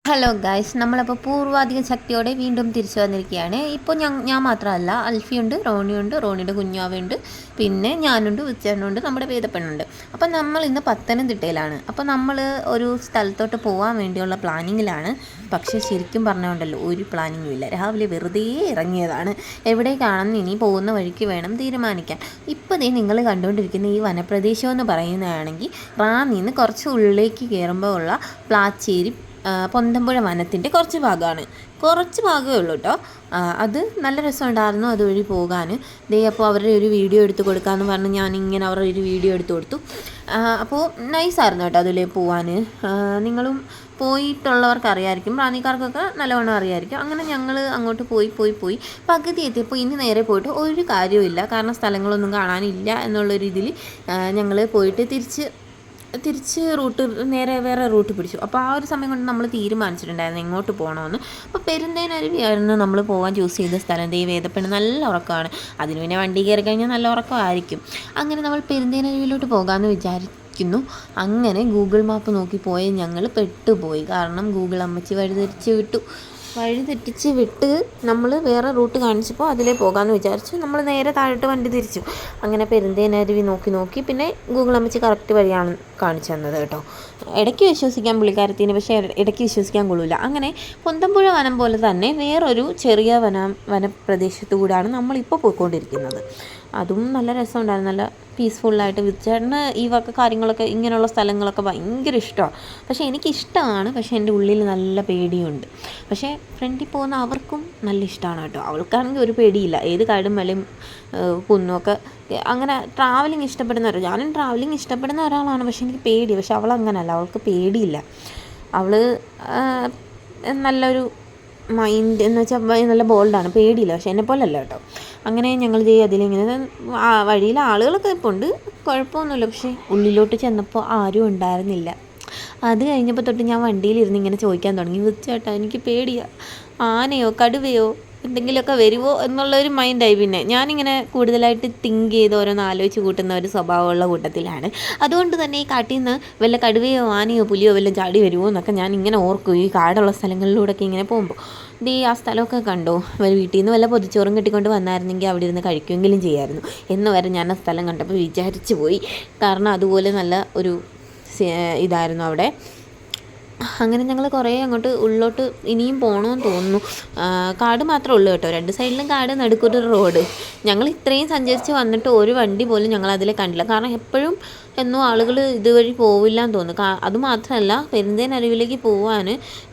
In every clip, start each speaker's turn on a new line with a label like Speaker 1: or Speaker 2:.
Speaker 1: Hello guys, നമ്മളപ്പോൾ പൂർവാധിക ശക്തിയോടെ വീണ്ടും തിരിച്ചു വന്നിരിക്കുകയാണ്. ഇപ്പോൾ ഞാൻ മാത്രമല്ല, അൽഫിയുണ്ട്, റോണിയുണ്ട്, റോണിയുടെ കുഞ്ഞാവുണ്ട്, പിന്നെ ഞാനുണ്ട്, ഉച്ചേണ്ണുണ്ട്, നമ്മുടെ വേദപ്പെണ്ണുണ്ട്. അപ്പം നമ്മൾ ഇന്ന് പത്തനംതിട്ടയിലാണ്. അപ്പോൾ നമ്മൾ ഒരു സ്ഥലത്തോട്ട് പോകാൻ വേണ്ടിയുള്ള പ്ലാനിങ്ങിലാണ്. പക്ഷേ ശരിക്കും പറഞ്ഞുകൊണ്ടല്ലോ ഒരു പ്ലാനിങ്ങും ഇല്ല. രാവിലെ വെറുതെ ഇറങ്ങിയതാണ്. എവിടേക്കാണെന്ന് ഇനി പോകുന്ന വഴിക്ക് വേണം തീരുമാനിക്കാൻ. ഇപ്പോൾ നിങ്ങൾ കണ്ടുകൊണ്ടിരിക്കുന്ന ഈ വനപ്രദേശം എന്ന് പറയുന്നതാണെങ്കിൽ റാന്നിന്ന് കുറച്ച് ഉള്ളിലേക്ക് കയറുമ്പോൾ ഉള്ള പ്ലാച്ചേരി പൊന്തമ്പുഴ വനത്തിൻ്റെ കുറച്ച് ഭാഗമേ ഉള്ളൂ കേട്ടോ. അത് നല്ല രസമുണ്ടായിരുന്നു അതുവഴി പോകാൻ. അപ്പോൾ അവരുടെ ഒരു വീഡിയോ എടുത്ത് കൊടുക്കാമെന്ന് പറഞ്ഞ് ഞാനിങ്ങനെ അവരുടെ ഒരു വീഡിയോ എടുത്ത് കൊടുത്തു. അപ്പോൾ നൈസായിരുന്നു കേട്ടോ അതിലേ പോകാൻ. നിങ്ങളും പോയിട്ടുള്ളവർക്ക് അറിയാമായിരിക്കും, റാന്നിക്കാർക്കൊക്കെ നല്ലവണ്ണം അറിയാമായിരിക്കും. അങ്ങനെ ഞങ്ങൾ അങ്ങോട്ട് പോയി പകുതി എത്തിയപ്പോൾ ഇനി നേരെ പോയിട്ട് ഒരു കാര്യവുമില്ല, കാരണം സ്ഥലങ്ങളൊന്നും കാണാനില്ല എന്നുള്ള രീതിയിൽ ഞങ്ങൾ പോയിട്ട് തിരിച്ച് നേരെ വേറെ റൂട്ട് പിടിച്ചു. അപ്പോൾ ആ ഒരു സമയം കൊണ്ട് നമ്മൾ തീരുമാനിച്ചിട്ടുണ്ടായിരുന്നു എങ്ങോട്ട് പോകണമെന്ന്. അപ്പോൾ പെരുന്തേനരുവിയായിരുന്നു നമ്മൾ പോകാൻ ചൂസ് ചെയ്ത സ്ഥലം. വേദപ്പെണ്ണ് നല്ല ഉറക്കമാണ്, അതിന് പിന്നെ വണ്ടി കയറി കഴിഞ്ഞാൽ നല്ല ഉറക്കമായിരിക്കും. അങ്ങനെ നമ്മൾ പെരുന്തേനരുവിയിലോട്ട് പോകാമെന്ന് വിചാരിക്കുന്നു. അങ്ങനെ ഗൂഗിൾ മാപ്പ് നോക്കി പോയ ഞങ്ങൾ പെട്ടുപോയി. കാരണം ഗൂഗിൾ അമ്മച്ചി വഴി തെറ്റിച്ച് വിട്ട് നമ്മൾ വേറെ റൂട്ട് കാണിച്ചപ്പോൾ അതിലേ പോകാമെന്ന് വിചാരിച്ചു. നമ്മൾ നേരെ താഴോട്ട് വണ്ടി തിരിച്ചു. അങ്ങനെ പെരുന്തേനരുവി നോക്കി പിന്നെ ഗൂഗിൾ അമ്മച്ചി കറക്റ്റ് വഴിയാണ് കാണിച്ചു തന്നത് കേട്ടോ. ഇടയ്ക്ക് വിശ്വസിക്കാൻ പുള്ളിക്കാരത്തിന്, പക്ഷേ ഇടയ്ക്ക് വിശ്വസിക്കാൻ കൊള്ളില്ല. അങ്ങനെ പൊന്തമ്പുഴ വനം പോലെ തന്നെ വേറൊരു ചെറിയ വനപ്രദേശത്തു കൂടാണ് നമ്മളിപ്പോൾ പോയിക്കൊണ്ടിരിക്കുന്നത്. അതും നല്ല രസമുണ്ടായിരുന്നു, നല്ല പീസ്ഫുള്ളായിട്ട്. ചേട്ടന് ഈ വക കാര്യങ്ങളൊക്കെ, ഇങ്ങനെയുള്ള സ്ഥലങ്ങളൊക്കെ ഭയങ്കര ഇഷ്ടമാണ്. പക്ഷേ എനിക്കിഷ്ടമാണ്, പക്ഷേ എൻ്റെ ഉള്ളിൽ നല്ല പേടിയുണ്ട്. പക്ഷേ ഫ്രണ്ടിൽ പോകുന്ന അവർക്കും നല്ല ഇഷ്ടമാണ് കേട്ടോ. അവൾക്കാണെങ്കിൽ ഒരു പേടിയില്ല, ഏത് കാടും മലയും കുന്നുമൊക്കെ. അങ്ങനെ ട്രാവലിംഗ് ഞാനും ട്രാവലിംഗ് ഇഷ്ടപ്പെടുന്ന ഒരാളാണ്, പക്ഷേ എനിക്ക് പേടി. പക്ഷെ അവളങ്ങനല്ല, അവൾക്ക് പേടിയില്ല. അവൾ നല്ലൊരു മൈൻഡ് എന്ന് വെച്ചാൽ നല്ല ബോൾഡാണ്, പേടിയില്ല. പക്ഷെ എന്നെപ്പോലല്ല കേട്ടോ. അങ്ങനെ ഞങ്ങൾ അതിലിങ്ങനെ വഴിയിൽ ആളുകളൊക്കെ ഇപ്പോൾ ഉണ്ട്, കുഴപ്പമൊന്നുമില്ല. പക്ഷേ ഉള്ളിലോട്ട് ചെന്നപ്പോൾ ആരും ഉണ്ടായിരുന്നില്ല. അത് കഴിഞ്ഞപ്പോൾ തൊട്ട് ഞാൻ വണ്ടിയിലിരുന്ന് ഇങ്ങനെ ചോദിക്കാൻ തുടങ്ങി, ചേട്ടാ എനിക്ക് പേടിയാണ്, ആനയോ കടുവയോ എന്തെങ്കിലുമൊക്കെ വരുമോ എന്നുള്ളൊരു മൈൻഡായി. പിന്നെ ഞാനിങ്ങനെ കൂടുതലായിട്ട് തിങ്ക് ചെയ്ത് ഓരോന്ന് ആലോചിച്ച് കൂട്ടുന്ന ഒരു സ്വഭാവമുള്ള കൂട്ടത്തിലാണ്. അതുകൊണ്ട് തന്നെ ഈ കാട്ടിൽ നിന്ന് വല്ല കടുവയോ ആനയോ പുലിയോ വല്ലതും ചാടി വരുമോ എന്നൊക്കെ ഞാൻ ഇങ്ങനെ ഓർക്കും, ഈ കാടുള്ള സ്ഥലങ്ങളിലൂടെയൊക്കെ ഇങ്ങനെ പോകുമ്പോൾ. ആ സ്ഥലമൊക്കെ കണ്ടോ, വീട്ടിൽ നിന്ന് വല്ല പൊതിച്ചോറും കെട്ടിക്കൊണ്ട് വന്നായിരുന്നെങ്കിൽ അവിടെ ഇരുന്ന് കഴിക്കുമെങ്കിലും ചെയ്യായിരുന്നു എന്ന് വരെ ഞാൻ ആ സ്ഥലം കണ്ടപ്പോൾ വിചാരിച്ചു പോയി. കാരണം അതുപോലെ നല്ല ഒരു ഇതായിരുന്നു അവിടെ. അങ്ങനെ ഞങ്ങൾ കുറേ അങ്ങോട്ട് ഉള്ളോട്ട് ഇനിയും പോകണമെന്ന് തോന്നുന്നു. കാട് മാത്രമേ ഉള്ളൂ കേട്ടോ, രണ്ട് സൈഡിലും കാട്, നടുക്കൊരു റോഡ്. ഞങ്ങൾ ഇത്രയും സഞ്ചരിച്ച് വന്നിട്ട് ഒരു വണ്ടി പോലും ഞങ്ങൾ അതിൽ കണ്ടില്ല. കാരണം എപ്പോഴും എന്നും ആളുകൾ ഇതുവഴി പോവില്ല എന്ന് തോന്നുന്നു. അതുമാത്രമല്ല, പെരുന്തേനരുവിലേക്ക് പോകാൻ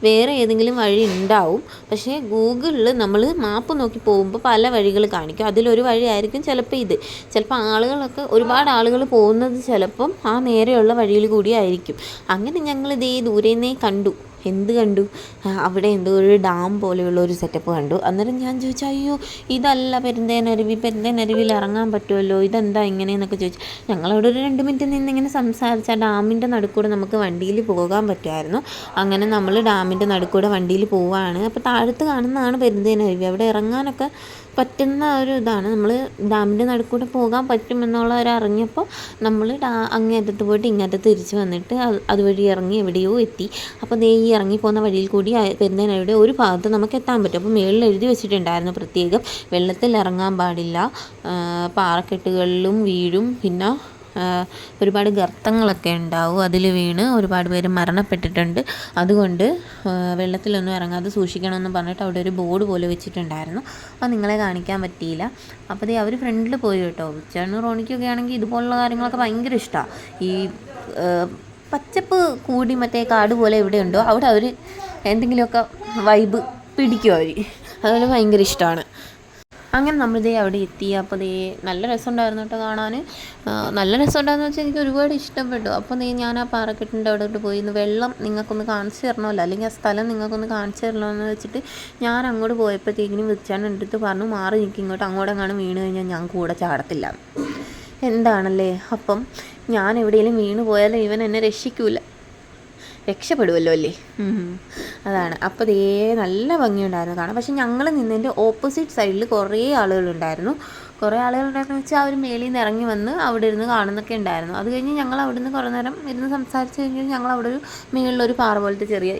Speaker 1: വേറെ ഏതെങ്കിലും വഴി ഉണ്ടാവും. പക്ഷേ ഗൂഗിളിൽ നമ്മൾ മാപ്പ് നോക്കി പോകുമ്പോൾ പല വഴികൾ കാണിക്കും. അതിലൊരു വഴിയായിരിക്കും ചിലപ്പോൾ ഇത്. ചിലപ്പോൾ ഒരുപാട് ആളുകൾ പോകുന്നത് ചിലപ്പം ആ നേരെയുള്ള വഴിയിൽ കൂടി ആയിരിക്കും. അങ്ങനെ ഞങ്ങൾ ദൂരെ കണ്ടു. അവിടെ എന്തോ ഒരു ഡാം പോലെയുള്ള ഒരു സെറ്റപ്പ് കണ്ടു. അന്നേരം ഞാൻ ചോദിച്ചു, അയ്യോ ഇതല്ല പെരുന്തേനരുവിയിൽ ഇറങ്ങാൻ പറ്റുമല്ലോ, ഇതെന്താ ഇങ്ങനെയെന്നൊക്കെ ചോദിച്ചു. ഞങ്ങളവിടെ ഒരു 2 മിനിറ്റ് നിന്നിങ്ങനെ സംസാരിച്ച ഡാമിൻ്റെ നടുക്കൂടെ നമുക്ക് വണ്ടിയിൽ പോകാൻ പറ്റുമായിരുന്നു. അങ്ങനെ നമ്മൾ ഡാമിൻ്റെ നടുക്കൂടെ വണ്ടിയിൽ പോവുകയാണ്. അപ്പോൾ താഴത്ത് കാണുന്നതാണ് പെരുന്തേനരുവി. അവിടെ ഇറങ്ങാനൊക്കെ പറ്റുന്ന ഒരു ഇതാണ്. നമ്മൾ ഡാമിൻ്റെ നടുക്കൂടെ പോകാൻ പറ്റുമെന്നുള്ളവരറിഞ്ഞപ്പോൾ നമ്മൾ അങ്ങേറ്റത്ത് പോയിട്ട് ഇങ്ങേറ്റത്ത് തിരിച്ച് വന്നിട്ട് അതുവഴി ഇറങ്ങി എവിടെയോ എത്തി. അപ്പോൾ ഈ ഇറങ്ങിപ്പോകുന്ന വഴിയിൽ കൂടി പെരുന്തേനരുവിയുടെ ഒരു ഭാഗത്ത് നമുക്ക് എത്താൻ പറ്റും. അപ്പോൾ മുകളിൽ എഴുതി വെച്ചിട്ടുണ്ടായിരുന്നു പ്രത്യേകം, വെള്ളത്തിൽ ഇറങ്ങാൻ പാടില്ല, പാറക്കെട്ടുകളിലും വീഴും, പിന്നെ ഒരുപാട് ഗർത്തങ്ങളൊക്കെ ഉണ്ടാവും, അതിൽ വീണ് ഒരുപാട് പേര് മരണപ്പെട്ടിട്ടുണ്ട്. അതുകൊണ്ട് വെള്ളത്തിലൊന്നും ഇറങ്ങാതെ സൂക്ഷിക്കണമെന്ന് പറഞ്ഞിട്ട് അവിടെ ഒരു ബോർഡ് പോലെ വെച്ചിട്ടുണ്ടായിരുന്നു. അത് നിങ്ങളെ കാണിക്കാൻ പറ്റിയില്ല. അപ്പോൾ അവർ ഫ്രണ്ടിൽ പോയി കേട്ടോ. ചേട്ടനും റോണിക്കൊക്കെ ആണെങ്കിൽ ഇതുപോലുള്ള കാര്യങ്ങളൊക്കെ ഭയങ്കര ഇഷ്ടമാണ്. ഈ പച്ചപ്പ് കൂടി മറ്റേ കാട് പോലെ എവിടെയുണ്ടോ അവിടെ അവർ എന്തെങ്കിലുമൊക്കെ വൈബ് പിടിക്കും അവർ. അതുപോലെ ഭയങ്കര ഇഷ്ടമാണ്. അങ്ങനെ നമ്മൾ അവിടെ എത്തി. അപ്പോൾ നല്ല രസമുണ്ടായിരുന്നു കേട്ടോ കാണാൻ. നല്ല രസമുണ്ടായിരുന്നു വെച്ചാൽ എനിക്ക് ഒരുപാട് ഇഷ്ടപ്പെട്ടു. അപ്പോൾ ഞാൻ ആ പാറക്കെട്ടിൻ്റെ അവിടോട്ട് പോയി വെള്ളം നിങ്ങൾക്കൊന്ന് കാണിച്ചു തരണമല്ലോ, അല്ലെങ്കിൽ ആ സ്ഥലം നിങ്ങൾക്കൊന്ന് കാണിച്ചു തരണമെന്ന് വെച്ചിട്ട് ഞാൻ അങ്ങോട്ട് പോയപ്പോഴത്തേക്കിനും വിളിച്ചാണ് എൻ്റെ അടുത്ത് പറഞ്ഞു, മാറി നിൽക്കും, ഇങ്ങോട്ട് അങ്ങോട്ടെങ്ങാനും വീണ് കഴിഞ്ഞാൽ ഞാൻ കൂടെ ചാടത്തില്ല. എന്താണല്ലേ, അപ്പം ഞാൻ എവിടെയെങ്കിലും വീണ് പോയാലും ഇവൻ എന്നെ രക്ഷപ്പെടുമല്ലോ അല്ലേ. അതാണ്. അപ്പോൾ നല്ല ഭംഗിയുണ്ടായിരുന്നു കാണാൻ. പക്ഷെ ഞങ്ങൾ നിന്നതിൻ്റെ ഓപ്പോസിറ്റ് സൈഡിൽ കുറേ ആളുകളുണ്ടായിരുന്നു. കുറേ ആളുകളുണ്ടായിരുന്നു വെച്ചാൽ അവർ മേളിൽ നിന്ന് ഇറങ്ങി വന്ന് അവിടെ ഇരുന്ന് കാണുന്നൊക്കെ ഉണ്ടായിരുന്നു. അത് കഴിഞ്ഞ് ഞങ്ങൾ അവിടെ നിന്ന് കുറേ നേരം ഇരുന്ന് സംസാരിച്ച് കഴിഞ്ഞ് ഞങ്ങൾ അവിടെ ഒരു മേളിലൊരു പാറ പോലത്തെ ചെറിയ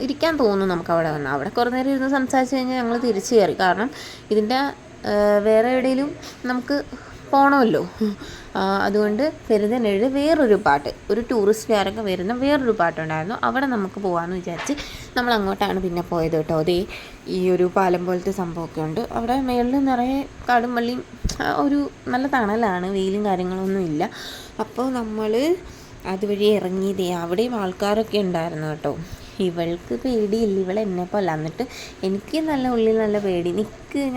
Speaker 1: ഇരിക്കാൻ തോന്നും നമുക്കവിടെ വന്ന്. അവിടെ കുറേ നേരം ഇരുന്ന് സംസാരിച്ച് കഴിഞ്ഞാൽ ഞങ്ങൾ തിരിച്ച് കയറി. കാരണം ഇതിൻ്റെ വേറെ എവിടെയെങ്കിലും നമുക്ക് പോകണമല്ലോ. അതുകൊണ്ട് പെരുന്തൽമണ്ണയിൽ വേറൊരു പാട്ട്, ഒരു ടൂറിസ്റ്റുകാരൊക്കെ വരുന്ന വേറൊരു പാട്ടുണ്ടായിരുന്നു. അവിടെ നമുക്ക് പോകാമെന്ന് വിചാരിച്ച് നമ്മൾ അങ്ങോട്ടാണ് പിന്നെ പോയത് കേട്ടോ. അതേ ഈ ഒരു പാലം പോലത്തെ സംഭവമൊക്കെ ഉണ്ട്. അവിടെ മേളിൽ നിറയെ കാടും വള്ളിയും, ഒരു നല്ല തണലാണ്, വെയിലും കാര്യങ്ങളൊന്നും ഇല്ല. അപ്പോൾ നമ്മൾ അതുവഴി ഇറങ്ങിയതേ അവിടെയും ആൾക്കാരൊക്കെ ഉണ്ടായിരുന്നു കേട്ടോ. ഇവൾക്ക് പേടിയില്ല, ഇവളെന്നെ പോലെ. എന്നിട്ട് എനിക്ക് നല്ല ഉള്ളിൽ നല്ല പേടി,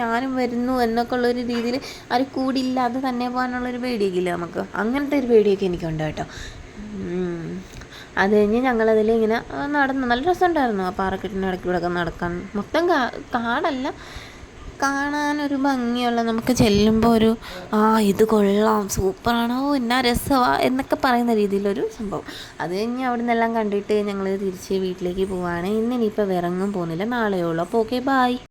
Speaker 1: ഞാനും വരുന്നു എന്നൊക്കെ ഉള്ളൊരു രീതിയിൽ ആരും കൂടിയില്ലാതെ തന്നെ പോകാനുള്ളൊരു പേടിയൊക്കെ ഇല്ല നമുക്ക്, അങ്ങനത്തെ ഒരു പേടിയൊക്കെ എനിക്കുണ്ട് കേട്ടോ. അത് കഴിഞ്ഞ് ഞങ്ങളതിൽ ഇങ്ങനെ നടന്നു. നല്ല രസമുണ്ടായിരുന്നു ആ പാറക്കെട്ടിൻ്റെ ഇടയ്ക്കൂടെയൊക്കെ നടക്കാൻ. മൊത്തം കാടല്ല, കാണാനൊരു ഭംഗിയുള്ള, നമുക്ക് ചെല്ലുമ്പോൾ ഒരു ഇത് കൊള്ളാം, സൂപ്പറാണോ, എന്നാ രസമാണ് എന്നൊക്കെ പറയുന്ന രീതിയിലൊരു സംഭവം. അത് കഴിഞ്ഞ് അവിടെ നിന്നെല്ലാം കണ്ടിട്ട് ഞങ്ങൾ തിരിച്ച് വീട്ടിലേക്ക് പോവുകയാണ്. ഇന്നിനിപ്പോൾ വേറെങ്ങും പോകുന്നില്ല, നാളെയുള്ളൂ. അപ്പോൾ ഓക്കെ, ബായ്.